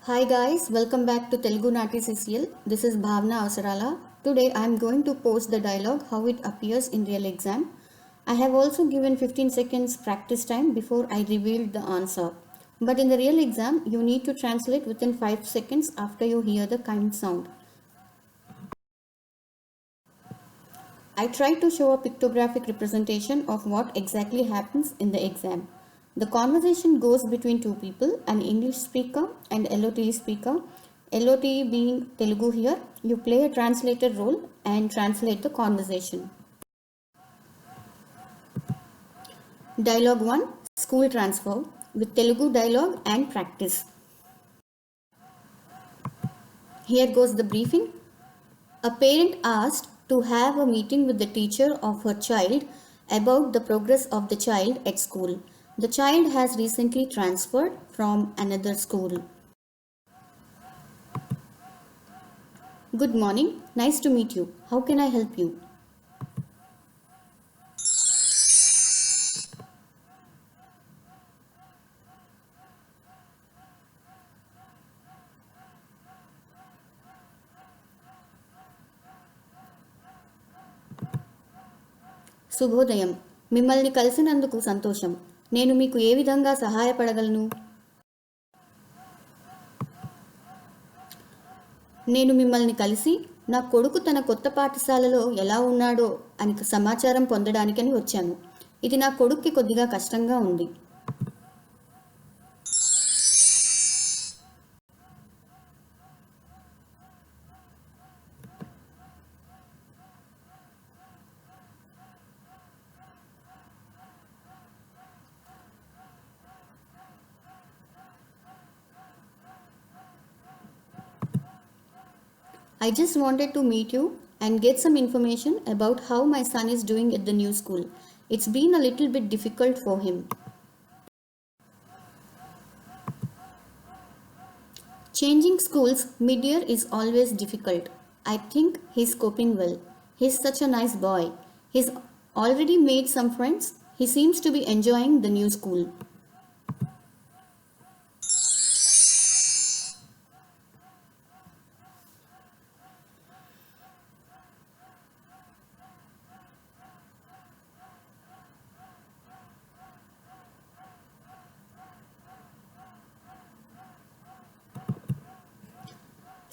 Hi guys, welcome back to Telugu Nati CCL. This is Bhavna Avasarala. Today I am going to post the dialogue how it appears in real exam. I have also given 15 seconds practice time before I revealed the answer. But in the real exam, you need to translate within 5 seconds after you hear the kind sound. I tried to show a pictographic representation of what exactly happens in the exam. The conversation goes between two people, an English speaker and LOTE speaker. LOTE being Telugu here, you play a translator role and translate the conversation. Dialogue 1, School Transfer with Telugu dialogue and practice. Here goes the briefing. A parent asked to have a meeting with the teacher of her child about the progress of the child at school. The child has recently transferred from another school. Good morning, nice to meet you. How can I help you? శుభోదయం. మిమ్మల్ని కలిసినందుకు సంతోషం. నేను మీకు ఏ విధంగా సహాయపడగలను? నేను మిమ్మల్ని కలిసి నా కొడుకు తన కొత్త పాఠశాలలో ఎలా ఉన్నాడో అని సమాచారం పొందడానికని వచ్చాను. ఇది నా కొడుక్కి కొద్దిగా కష్టంగా ఉంది. I just wanted to meet you and get some information about how my son is doing at the new school. It's been a little bit difficult for him. Changing schools mid-year is always difficult. I think he's coping well. He's such a nice boy. He's already made some friends. He seems to be enjoying the new school.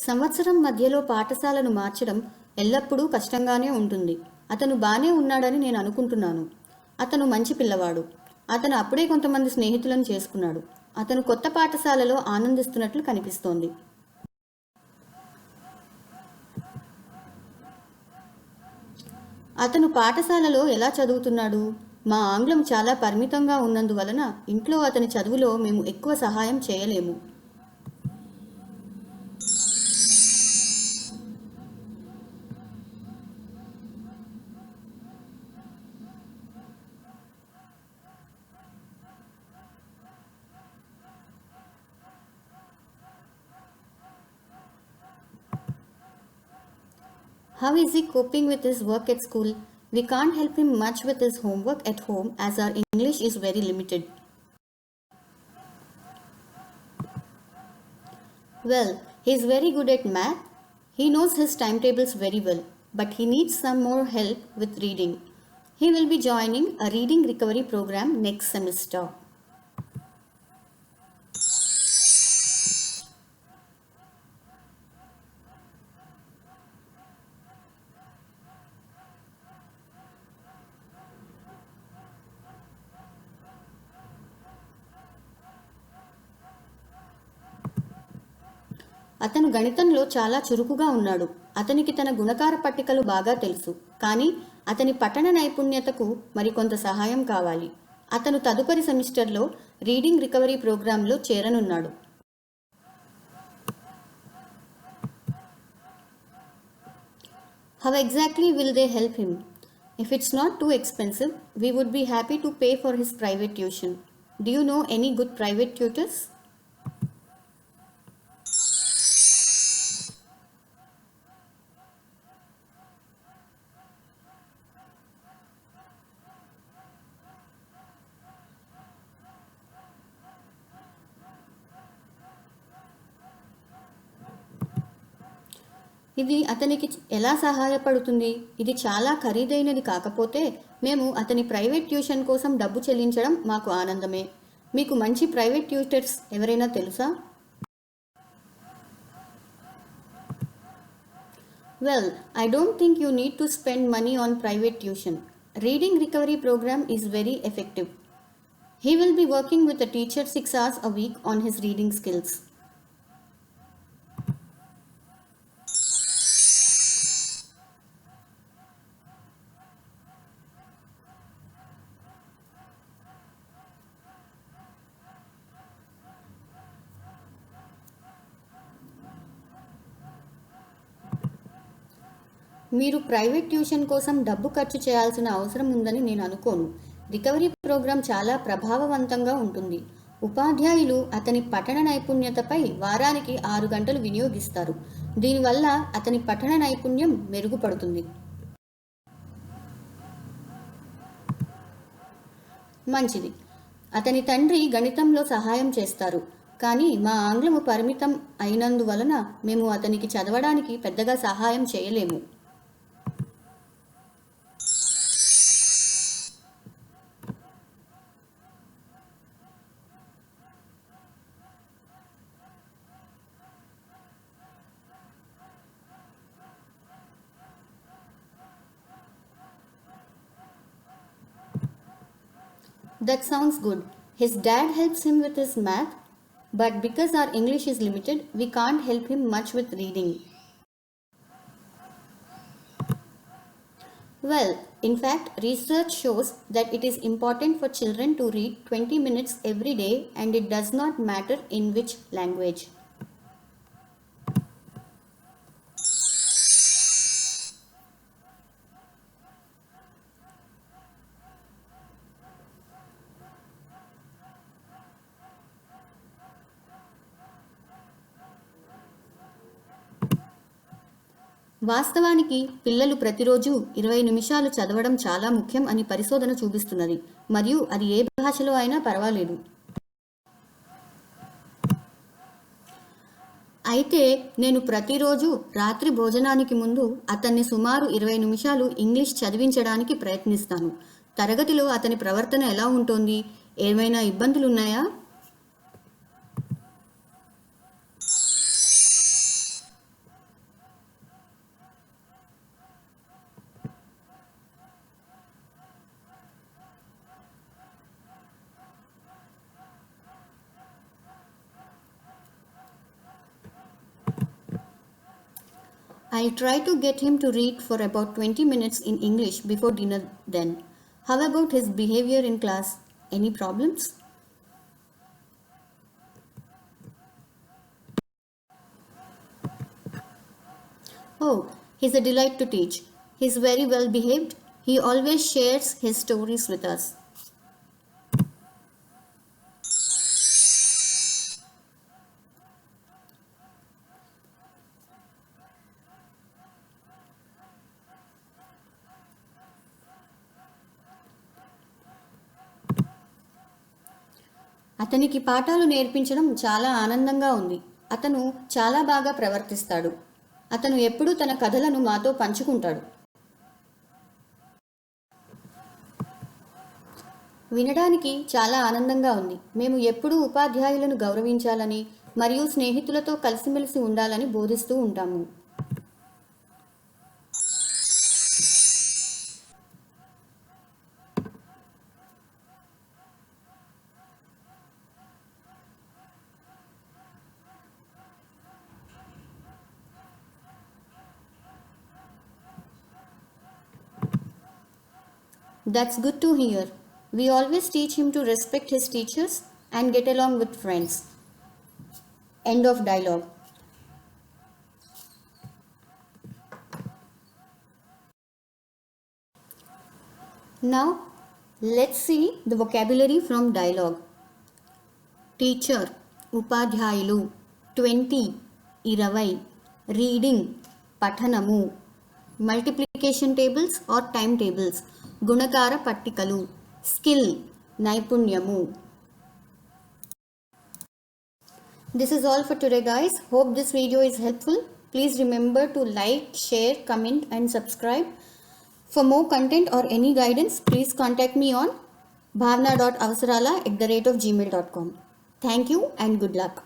సంవత్సరం మధ్యలో పాఠశాలను మార్చడం ఎల్లప్పుడూ కష్టంగానే ఉంటుంది. అతను బానే ఉన్నాడని నేను అనుకుంటున్నాను. అతను మంచి పిల్లవాడు. అతను అప్పుడే కొంతమంది స్నేహితులను చేసుకున్నాడు. అతను కొత్త పాఠశాలలో ఆనందిస్తున్నట్లు కనిపిస్తోంది. అతను పాఠశాలలో ఎలా చదువుతున్నాడు? మా ఆంగ్లం చాలా పరిమితంగా ఉన్నందువలన ఇంట్లో అతని చదువులో మేము ఎక్కువ సహాయం చేయలేము. How is he coping with his work at school? We can't help him much with his homework at home as our English is very limited. Well, he's very good at math. He knows his timetables very well, but he needs some more help with reading. He will be joining a reading recovery program next semester. అతను గణితంలో చాలా చురుకుగా ఉన్నాడు. అతనికి తన గుణకార పట్టికలు బాగా తెలుసు. కానీ అతని పఠన నైపుణ్యతకు మరికొంత సహాయం కావాలి. అతను తదుపరి సెమిస్టర్లో రీడింగ్ రికవరీ ప్రోగ్రాంలో చేరనున్నాడు. How exactly will they help him? If it's not too expensive, we would be happy to pay for his private tuition. Do you know any good private tutors? ఇది అతనికి ఎలా సహాయపడుతుంది? ఇది చాలా ఖరీదైనది కాకపోతే మేము అతని ప్రైవేట్ ట్యూషన్ కోసం డబ్బు చెల్లించడం మాకు ఆనందమే. మీకు మంచి ప్రైవేట్ ట్యూటర్స్ ఎవరైనా తెలుసా? Well, I don't think you need to spend money on private tuition. Reading recovery program is very effective. He will be working with a teacher 6 hours a week on his reading skills. మీరు private tuition కోసం డబ్బు ఖర్చు చేయాల్సిన అవసరం ఉందని నేను అనుకోను. Recovery programme చాలా ప్రభావవంతంగా ఉంటుంది. ఉపాధ్యాయులు అతని పఠన నైపుణ్యతపై వారానికి 6 గంటలు వినియోగిస్తారు. దీనివల్ల అతని పఠన నైపుణ్యం మెరుగుపడుతుంది. మంచిది. అతని తండ్రి గణితంలో సహాయం చేస్తారు, కానీ మా ఆంగ్లము పరిమితం అయినందువలన మేము అతనికి చదవడానికి పెద్దగా సహాయం చేయలేము. That sounds good. His dad helps him with his math, but because our English is limited, we can't help him much with reading. Well, in fact, research shows that it is important for children to read 20 minutes every day, and it does not matter in which language. వాస్తవానికి పిల్లలు ప్రతిరోజు 20 నిమిషాలు చదవడం చాలా ముఖ్యం అని పరిశోధన చూపిస్తున్నది, మరియు అది ఏ భాషలో అయినా పర్వాలేదు. అయితే నేను ప్రతిరోజు రాత్రి భోజనానికి ముందు అతన్ని సుమారు 20 నిమిషాలు ఇంగ్లీష్ చదివించడానికి ప్రయత్నిస్తాను. తరగతిలో అతని ప్రవర్తన ఎలా ఉంటోంది? ఏమైనా ఇబ్బందులున్నాయా? I'll try to get him to read for about 20 minutes in English before dinner then. How about his behavior in class? Any problems? Oh, he's a delight to teach. He's very well behaved. He always shares his stories with us. అతనికి పాఠాలు నేర్పించడం చాలా ఆనందంగా ఉంది. అతను చాలా బాగా ప్రవర్తిస్తాడు. అతను ఎప్పుడూ తన కథలను మాతో పంచుకుంటాడు. వినడానికి చాలా ఆనందంగా ఉంది. మేము ఎప్పుడూ ఉపాధ్యాయులను గౌరవించాలని మరియు స్నేహితులతో కలిసిమెలిసి ఉండాలని బోధిస్తూ ఉంటాము. That's good to hear. We always teach him to respect his teachers and get along with friends. End of dialogue. Now, let's see the vocabulary from dialogue. Teacher, ఉపాధ్యాయులు, 20, 20, reading, పఠనము, multiplication tables or timetables, గుణకార పట్టికలు, skill, నైపుణ్యము. This is all for today guys. Hope this video is helpful. Please remember to like, share, comment and subscribe. For more content or any guidance, please contact me on bhavna.avasarala@gmail.com. Thank you and good luck.